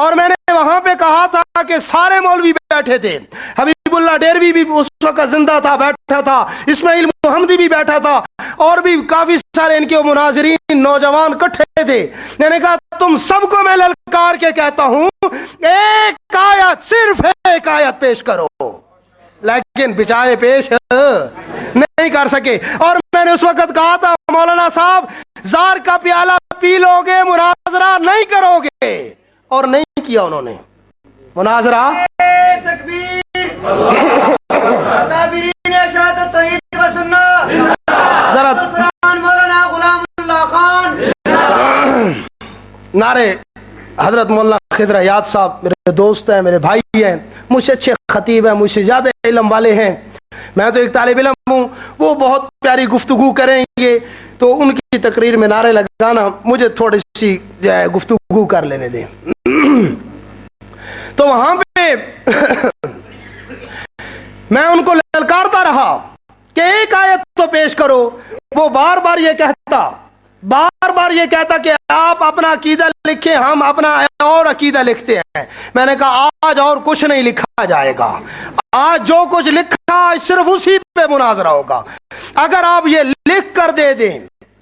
اور میں نے وہاں پہ کہا تھا کہ سارے مولوی بیٹھے تھے، حبیب اللہ ڈیروی بھی اس وقت زندہ تھا، بیٹھا تھا، اسماعیل محمدی بھی بیٹھا تھا، اور بھی کافی سارے ان کے مناظرین نوجوان اکٹھے تھے. میں نے کہا تم سب کو میں للکار کے کہتا ہوں ایک آیت، صرف ایک آیت پیش کرو، لیکن بیچارے پیش نہیں کر سکے. اور میں نے اس وقت کہا تھا مولانا صاحب زار کا پیالہ پی لو گے، مناظرہ نہیں کرو گے، اور نہیں کیا انہوں نے مناظرہ. ذرا مولانا غلام اللہ خان، نعرے حضرت مولانا خضر حیات صاحب میرے دوست ہیں، میرے بھائی ہیں، مجھ سے اچھے خطیب ہیں، مجھ سے زیادہ علم والے ہیں، میں تو ایک طالب علم ہوں. وہ بہت پیاری گفتگو کریں گے تو ان کی تقریر میں نعرے لگانا مجھے تھوڑی سی جو ہے گفتگو کر لینے دیں. تو وہاں پہ میں ان کو للکارتا رہا کہ ایک آیت تو پیش کرو. وہ بار بار یہ کہتا کہ آپ اپنا عقیدہ لکھیں، ہم اپنا اور عقیدہ لکھتے ہیں. میں نے کہا آج اور کچھ نہیں لکھا جائے گا، آج جو کچھ لکھا صرف اسی پہ مناظرہ ہوگا. اگر آپ یہ لکھ کر دے دیں،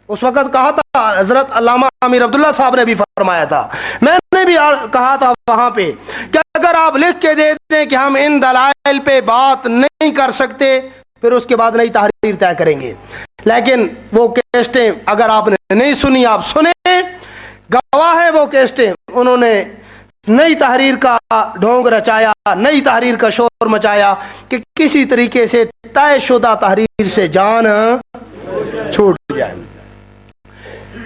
اس وقت کہا تھا حضرت علامہ امیر عبداللہ صاحب نے بھی فرمایا تھا، میں نے بھی کہا تھا وہاں پہ کہ اگر آپ لکھ کے دے دیں کہ ہم ان دلائل پہ بات نہیں کر سکتے، پھر اس کے بعد نئی تحریر طے کریں گے. لیکن وہ کیسٹیں اگر آپ نے نہیں سنی، آپ سنیں، گواہ ہے وہ کیسٹیں، انہوں نے نئی تحریر کا ڈھونگ رچایا، نئی تحریر کا شور مچایا کہ کسی طریقے سے طے شدہ تحریر سے جان چھوٹ جائے.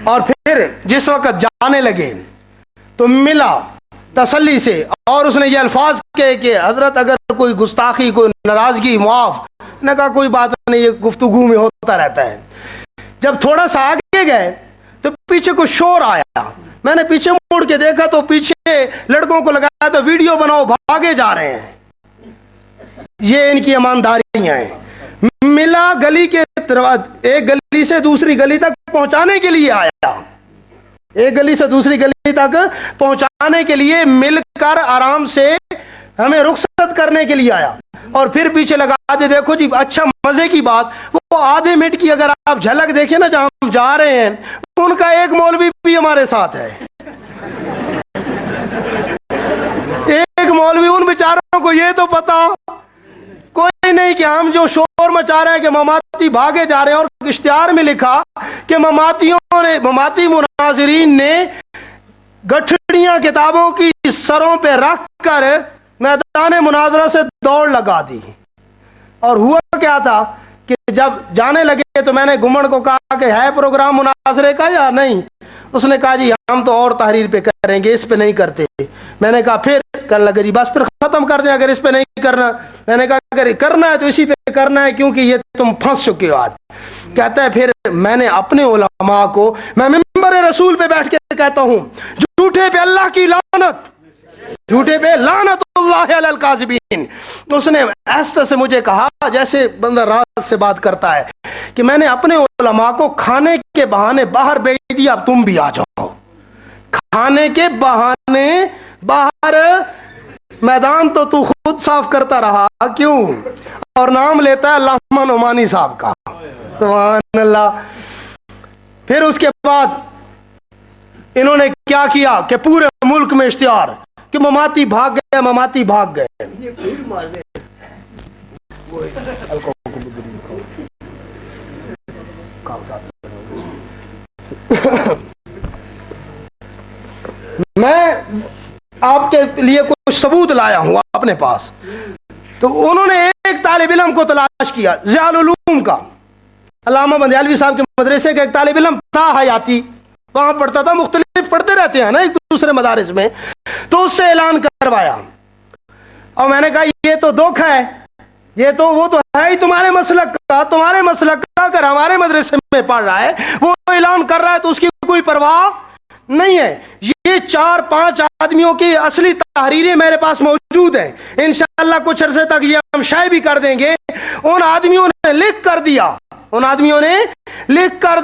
اور پھر جس وقت جانے لگے تو ملا تسلی سے، اور اس نے یہ الفاظ کہے کہ حضرت اگر کوئی گستاخی، کوئی ناراضگی معاف. نے کہا کوئی بات نہیں، یہ گفتگو میں ہوتا رہتا ہے. جب تھوڑا سا آگے گئے تو پیچھے کچھ شور آیا، میں نے پیچھے مڑ کے دیکھا تو پیچھے لڑکوں کو لگایا تو ویڈیو بناؤ، بھاگے جا رہے ہیں. یہ ان کی ایمانداریاں ہیں. ملا گلی کے ایک گلی سے دوسری گلی تک پہنچانے کے لیے آیا، ایک گلی سے دوسری گلی تک پہنچانے کے لیے مل کر آرام سے ہمیں رخصت کرنے کے لیے آیا. اور پھر پیچھے لگا دے. دیکھو جی اچھا مزے کی بات، وہ آدھے منٹ کی اگر آپ جھلک دیکھیں نا جہاں ہم جا رہے ہیں، ان کا ایک مولوی بھی ہمارے ساتھ ہے. ایک مولوی، ان بیچاروں کو یہ تو پتا کوئی نہیں کہ ہم جو شور مچا رہے ہیں کہ مماتی بھاگے جا رہے ہیں. اور اشتہار میں لکھا کہ مماتی مناظرین نے گٹھڑیاں کتابوں کی سروں پہ رکھ کر میدان مناظرہ سے دوڑ لگا دی. اور ہوا کیا تھا کہ جب جانے لگے تو میں نے گمن کو کہا کہ ہے پروگرام مناظرے کا یا نہیں. اس نے کہا جی ہم تو اور تحریر پہ کریں گے، اس پہ نہیں کرتے. میں نے کہا پھر کرنے لگے جی بس پھر ختم کر دیں اگر اس پہ نہیں کرنا. میں نے کہا اگر کرنا ہے تو اسی پہ کرنا ہے کیونکہ یہ تم پھنس چکے ہو آج. کہتا ہے پھر میں نے اپنے علماء کو، میں منبر رسول پہ بیٹھ کے کہتا ہوں جھوٹے پہ اللہ کی لعنت، جھوٹے پہ لعنت اللہ علی الکاذبین. اس نے ایسے سے مجھے کہا جیسے بندہ راز سے بات کرتا ہے کہ میں نے اپنے علماء کو کھانے کے بہانے باہر بھیج دیا، اب تم بھی آ جاؤ. کھانے کے بہانے باہر، میدان تو تو خود صاف کرتا رہا کیوں، اور نام لیتا ہے علامہ نعمانی صاحب کا. سبحان اللہ. پھر اس کے بعد انہوں نے کیا کیا کہ پورے ملک میں اشتہار کہ مماتی بھاگ گئے، مماتی بھاگ گئے. میں آپ کے لیے کچھ ثبوت لایا ہوں اپنے پاس. تو انہوں نے ایک طالب علم کو تلاش کیا، ضیاء العلوم کا، علامہ بندیالوی صاحب کے مدرسے کا ایک طالب علم تھا حیاتی، وہاں پڑھتا تھا، مختلف پڑھتے رہتے ہیں نا ایک دوسرے مدارس میں. تو اس سے اعلان کروایا اور میں نے کہا یہ تو دھوکہ ہے، یہ تو وہ تو ہے ہی تمہارے مسلک کا اگر ہمارے مدرسے میں پڑھ رہا ہے، وہ اعلان کر رہا ہے تو اس کی کوئی پرواہ نہیں ہے. یہ 4-5 آدمیوں کی اصلی تحریریں میرے پاس موجود ہیں، انشاءاللہ کچھ عرصے تک یہ ہم شائع بھی کر دیں گے. ان آدمیوں نے لکھ کر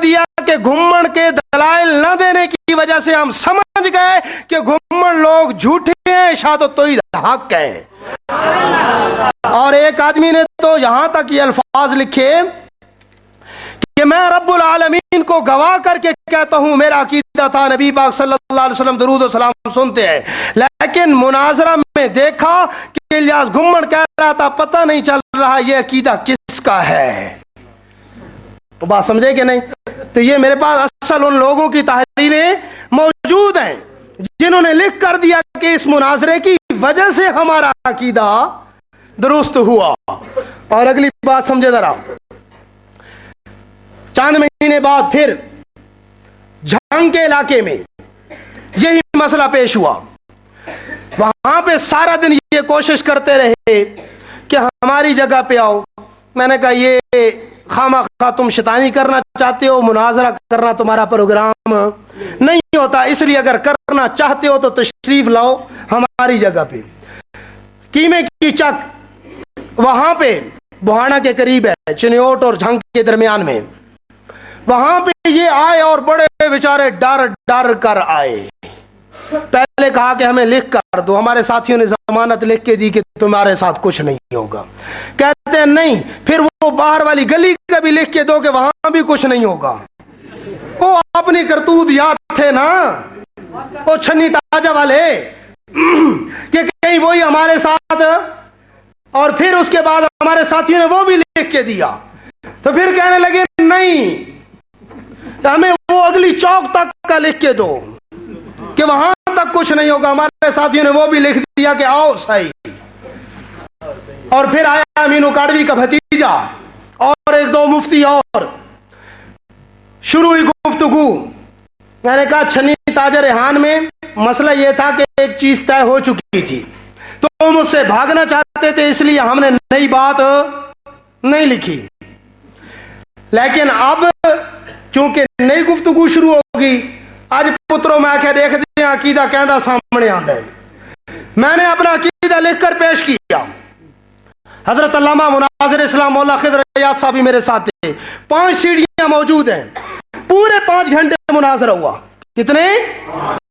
دیا کہ گھمن کے دلائل نہ دینے کی وجہ سے ہم سمجھ گئے کہ گھمن لوگ جھوٹے اشاعت التوحید حق ہے. اور ایک آدمی نے تو یہاں تک یہ الفاظ لکھے کہ میں رب العالمین کو گواہ کر کے کہتا ہوں میرا عقیدہ تھا نبی پاک صلی اللہ علیہ وسلم درود و سلام سنتے ہیں، لیکن مناظرہ میں دیکھا کہ الیاس گھمڑ کہہ رہا تھا پتہ نہیں چل رہا یہ عقیدہ کس کا ہے. تو بات سمجھے کہ نہیں؟ تو یہ میرے پاس اصل ان لوگوں کی تحریریں موجود ہیں جنہوں نے لکھ کر دیا کہ اس مناظرے کی وجہ سے ہمارا عقیدہ درست ہوا. اور اگلی بات سمجھے ذرا، چند مہینے بعد پھر جھنگ کے علاقے میں یہی مسئلہ پیش ہوا. وہاں پہ سارا دن یہ کوشش کرتے رہے کہ ہماری جگہ پہ آؤ. میں نے کہا یہ خواہ تم شیطانی کرنا چاہتے ہو، مناظرہ کرنا تمہارا پروگرام نہیں ہوتا، اس لیے اگر کرنا چاہتے ہو تو تشریف لاؤ ہماری جگہ پہ. کیمے کی چک وہاں پہ بوہانا کے قریب ہے، چنیوٹ اور جھنگ کے درمیان میں. وہاں پہ یہ آئے اور بڑے بیچارے ڈر ڈر کر آئے. پہلے کہا کہ ہمیں لکھ کر دو، ہمارے ساتھیوں نے ضمانت لکھ کے دی کہ تمہارے ساتھ کچھ نہیں ہوگا. کہتے ہیں نہیں، پھر وہ باہر والی گلی کا بھی لکھ کے دو کہ وہاں بھی کچھ نہیں ہوگا. وہ اپنی کرتوت یاد تھے نا، وہ چھنی تاجہ والے، کہ کہیں وہی ہمارے ساتھ. اور پھر اس کے بعد ہمارے ساتھیوں نے وہ بھی لکھ کے دیا. تو پھر کہنے لگے نہیں، ہمیں وہ اگلی چوک تک کا لکھ کے دو کہ وہاں تک کچھ نہیں ہوگا. ہمارے ساتھیوں نے وہ بھی لکھ دیا کہ آؤ صحیح. اور پھر آیا امین اکاڑوی کا بھتیجا اور ایک دو مفتی اور، شروع ہوئی گفتگو. میں نے کہا چھنی تاجر ریحان میں مسئلہ یہ تھا کہ ایک چیز طے ہو چکی تھی، تو مجھ سے بھاگنا چاہتے تھے، اس لیے ہم نے نئی بات نہیں لکھی. لیکن اب چونکہ نئی گفتگو شروع ہوگی، آج پتروں میں آکے دیکھتے ہیں عقیدہ کہندہ سامنے آتا ہے. میں نے اپنا عقیدہ لکھ کر پیش کیا. حضرت علامہ مناظر اسلام مولا خضر ریاض صاحب بھی میرے ساتھ تھے. 5 سیڑھیاں موجود ہیں. پورے 5 گھنٹے مناظرہ ہوا. کتنے؟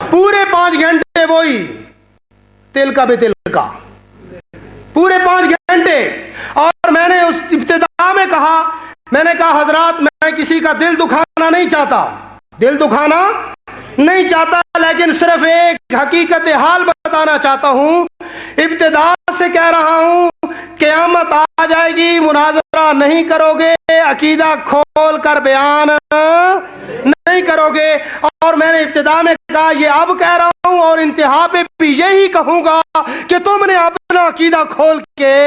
پورے 5 گھنٹے. وہی تل کا بے تل کا، پورے 5 گھنٹے. اور میں نے اس ابتدا میں کہا، میں نے کہا حضرات میں کسی کا دل دکھانا نہیں چاہتا، دل دکھانا نہیں چاہتا، لیکن صرف ایک حقیقت حال بتانا چاہتا ہوں. ابتدا سے کہہ رہا ہوں قیامت آ جائے گی، مناظرہ نہیں کرو گے، عقیدہ کھول کر بیان نہیں کرو گے. اور میں نے ابتدا میں کہا یہ اب کہہ رہا ہوں اور انتہا پہ بھی یہی کہوں گا کہ تم نے اپنا عقیدہ کھول کے.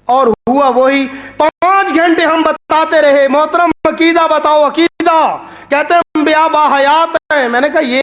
اور ہوا وہی. 5 گھنٹے ہم بتاتے رہے محترم عقیدہ بتاؤ عقیدہ. کہتے ہیں انبیاء باحیات ہیں. میں نے کہا یہ